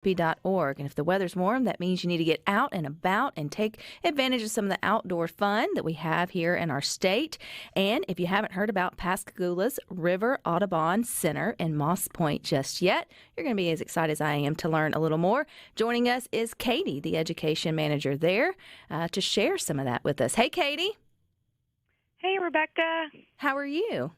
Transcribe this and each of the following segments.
Mississippi.org. And if the weather's warm, that means you need to get out and about and take advantage of some of the outdoor fun that we have here in our state. And if you haven't heard about Pascagoula's River Audubon Center in Moss Point just yet, you're going to be as excited as I am to learn a little more. Joining us is Katie, the education manager there, to share some of that with us. Hey, Katie. Hey, Rebecca. How are you?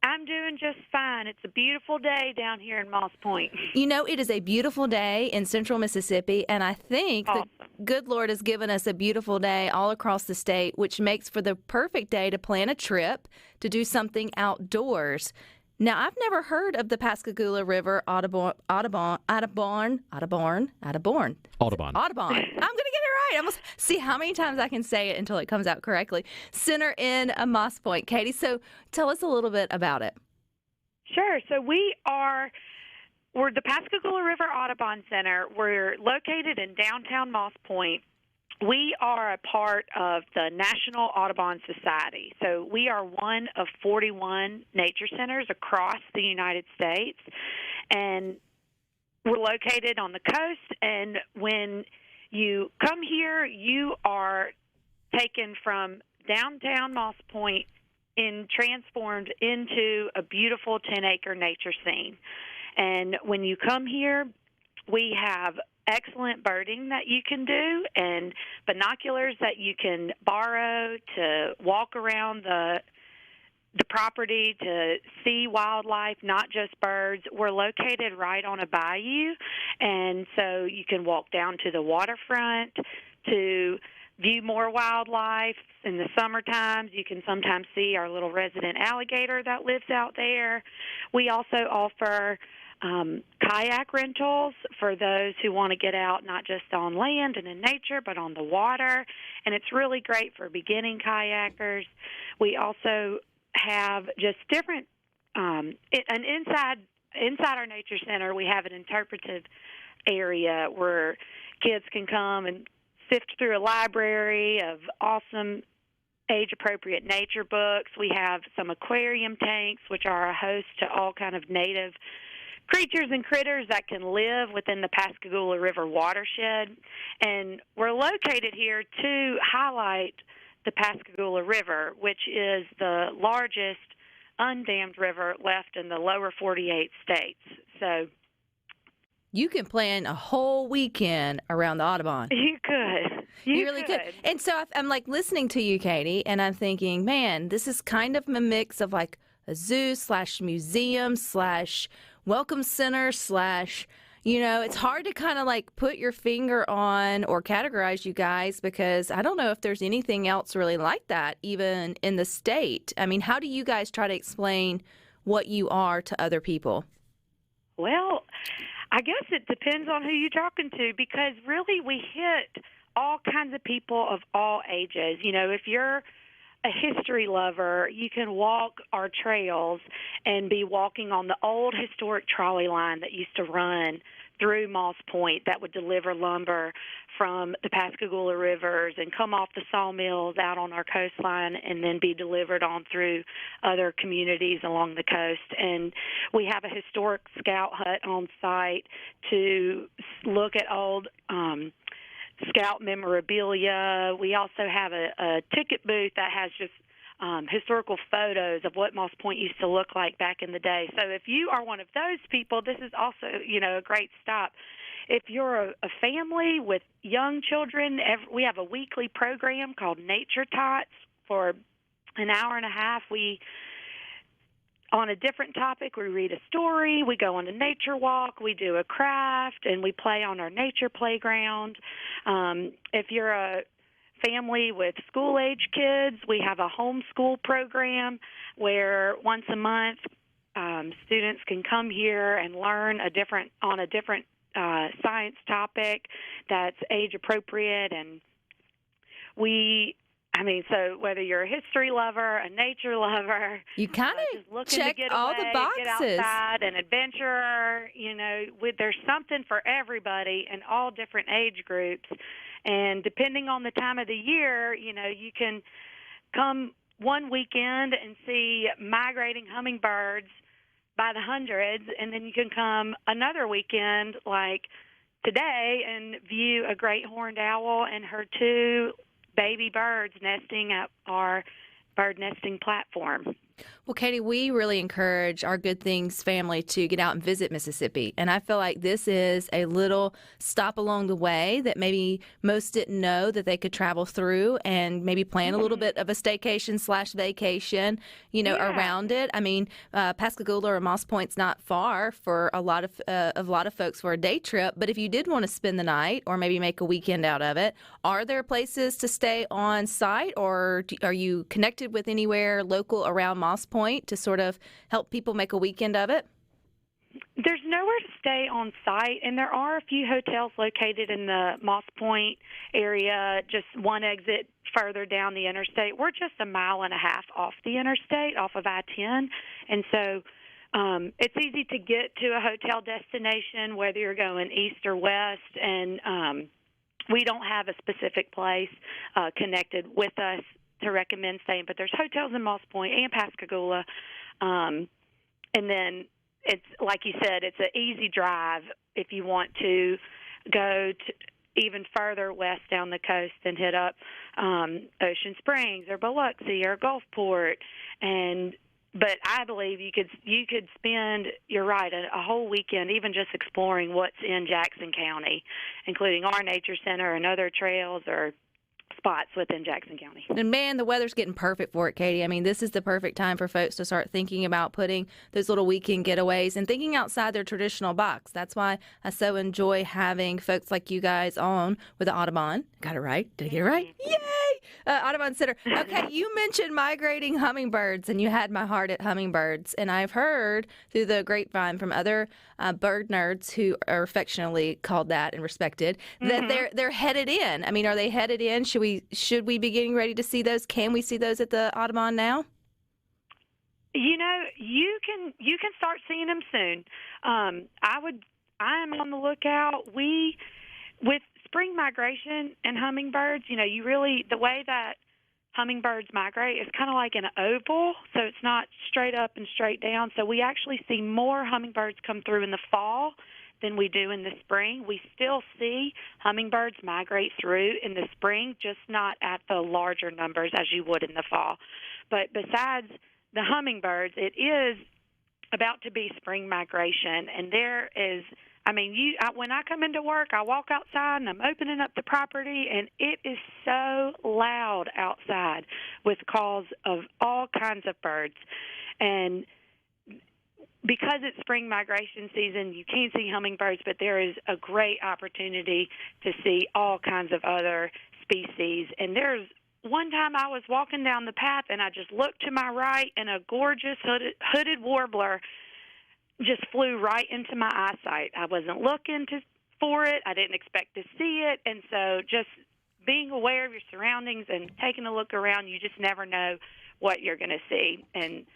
I'm doing just fine. It's a beautiful day down here in Moss Point. You know, it is a beautiful day in central Mississippi, and I think the good Lord has given us a beautiful day all across the state, which makes for the perfect day to plan a trip to do something outdoors. Now, I've never heard of the Pascagoula River Audubon. I'm going to get it right. I'm going to see how many times I can say it until it comes out correctly. Center in Moss Point. Katie, so tell us a little bit about it. Sure. So we're the Pascagoula River Audubon Center. We're located in downtown Moss Point. We are a part of the National Audubon Society. So we are one of 41 nature centers across the United States. And we're located on the coast. And when you come here, you are taken from downtown Moss Point and transformed into a beautiful 10-acre nature scene. And when you come here, we have excellent birding that you can do and binoculars that you can borrow to walk around the property to see wildlife, not just birds. We're located right on a bayou, and so you can walk down to the waterfront to view more wildlife. In the summer times, you can sometimes see our little resident alligator that lives out there. We also offer kayak rentals for those who want to get out not just on land and in nature, but on the water, and it's really great for beginning kayakers. We also have just different, inside our nature center, we have an interpretive area where kids can come and sift through a library of awesome age-appropriate nature books. We have some aquarium tanks, which are a host to all kind of native creatures and critters that can live within the Pascagoula River watershed. And we're located here to highlight the Pascagoula River, which is the largest undammed river left in the lower 48 states. So you can plan a whole weekend around the Audubon. You could. You really could. And so I'm like listening to you, Katie, and I'm thinking, man, this is kind of a mix of like a zoo / museum / welcome center / it's hard to kind of like put your finger on or categorize you guys because I don't know if there's anything else really like that even in the state. I mean, how do you guys try to explain what you are to other people? Well, I guess it depends on who you're talking to because really we hit all kinds of people of all ages. If you're a history lover, you can walk our trails and be walking on the old historic trolley line that used to run through Moss Point that would deliver lumber from the Pascagoula rivers and come off the sawmills out on our coastline and then be delivered on through other communities along the coast. And we have a historic scout hut on site to look at old Scout memorabilia. We also have a ticket booth that has just historical photos of what Moss Point used to look like back in the day. So if you are one of those people, this is also, a great stop. If you're a family with young children, we have a weekly program called Nature Tots. For an hour and a half, on a different topic, we read a story, we go on a nature walk, we do a craft, and we play on our nature playground. If you're a family with school-age kids, we have a homeschool program where once a month students can come here and learn on a different science topic that's age-appropriate. And so whether you're a history lover, a nature lover, you kind of check all the boxes. Get outside, an adventurer, there's something for everybody in all different age groups. And depending on the time of the year, you can come one weekend and see migrating hummingbirds by the hundreds, and then you can come another weekend like today and view a great horned owl and her two baby birds nesting at our bird nesting platform. Well, Katie, we really encourage our Good Things family to get out and visit Mississippi. And I feel like this is a little stop along the way that maybe most didn't know that they could travel through and maybe plan a little bit of a staycation/vacation, around it. I mean, Pascagoula or Moss Point's not far for a lot of folks for a day trip. But if you did want to spend the night or maybe make a weekend out of it, are there places to stay on site, or are you connected with anywhere local around Moss Point to sort of help people make a weekend of it? There's nowhere to stay on site, and there are a few hotels located in the Moss Point area, just one exit further down the interstate. We're just a mile and a half off the interstate, off of I-10, and so it's easy to get to a hotel destination, whether you're going east or west, and we don't have a specific place connected with us to recommend staying, but there's hotels in Moss Point and Pascagoula, and then it's like you said, it's an easy drive if you want to go to even further west down the coast and hit up Ocean Springs or Biloxi or Gulfport, but I believe you could spend, you're right, a whole weekend even just exploring what's in Jackson County, including our nature center and other trails or spots within Jackson County. And man, the weather's getting perfect for it, Katie. I mean, this is the perfect time for folks to start thinking about putting those little weekend getaways and thinking outside their traditional box. That's why I so enjoy having folks like you guys on with the Audubon. Got it right? Did I get it right? Yay! Audubon Center. Okay, you mentioned migrating hummingbirds, and you had my heart at hummingbirds. And I've heard through the grapevine from other bird nerds who are affectionately called that and respected that they're headed in. I mean, are they headed in? Should we be getting ready to see those? Can we see those at the Audubon now? You can start seeing them soon. I am on the lookout. With spring migration and hummingbirds, the way that hummingbirds migrate is kind of like an oval, so it's not straight up and straight down. So we actually see more hummingbirds come through in the fall than we do in the spring. We still see hummingbirds migrate through in the spring, just not at the larger numbers as you would in the fall. But besides the hummingbirds, it is about to be spring migration, and there is, when I come into work, I walk outside and I'm opening up the property, and it is so loud outside with calls of all kinds of birds. And because it's spring migration season, you can't see hummingbirds, but there is a great opportunity to see all kinds of other species. And there's one time I was walking down the path, and I just looked to my right, and a gorgeous hooded warbler just flew right into my eyesight. I wasn't looking for it. I didn't expect to see it. And so just being aware of your surroundings and taking a look around, you just never know what you're going to see. And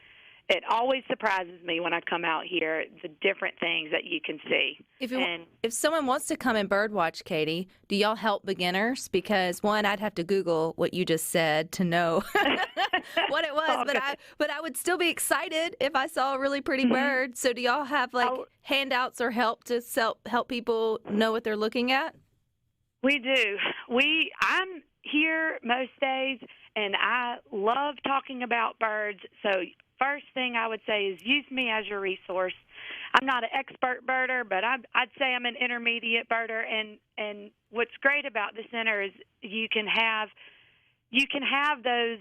it always surprises me when I come out here, the different things that you can see. If someone wants to come and birdwatch, Katie, do y'all help beginners? Because one, I'd have to Google what you just said to know what it was, but I would still be excited if I saw a really pretty bird. So do y'all have handouts or help to help people know what they're looking at? We do. I'm here most days, and I love talking about birds. So first thing I would say is use me as your resource. I'm not an expert birder, but I'd say I'm an intermediate birder. And what's great about the center is you can have those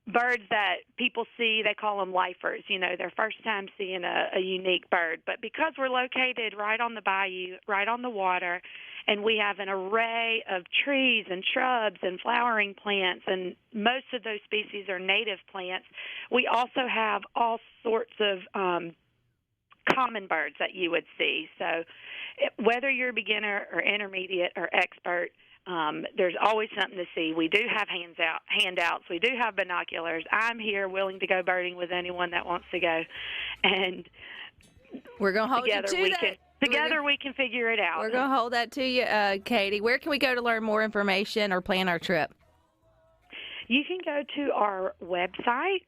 birds that people see. They call them lifers. Their first time seeing a unique bird. But because we're located right on the bayou, right on the water, and we have an array of trees and shrubs and flowering plants, and most of those species are native plants, we also have all sorts of common birds that you would see. So whether you're a beginner or intermediate or expert, there's always something to see. We do have handouts. We do have binoculars. I'm here willing to go birding with anyone that wants to go. And we're going to hold you to that. Together we can figure it out. We're going to hold that to you, Katie. Where can we go to learn more information or plan our trip? You can go to our website,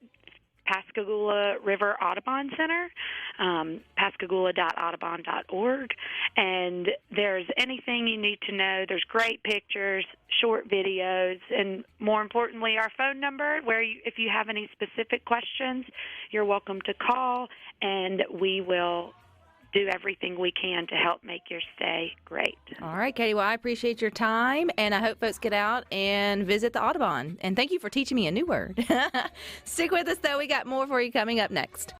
Pascagoula River Audubon Center, pascagoula.audubon.org. And there's anything you need to know. There's great pictures, short videos, and more importantly, our phone number, where if you have any specific questions, you're welcome to call, and we will do everything we can to help make your stay great. All right, Katie. Well, I appreciate your time, and I hope folks get out and visit the Audubon. And thank you for teaching me a new word. Stick with us, though. We got more for you coming up next.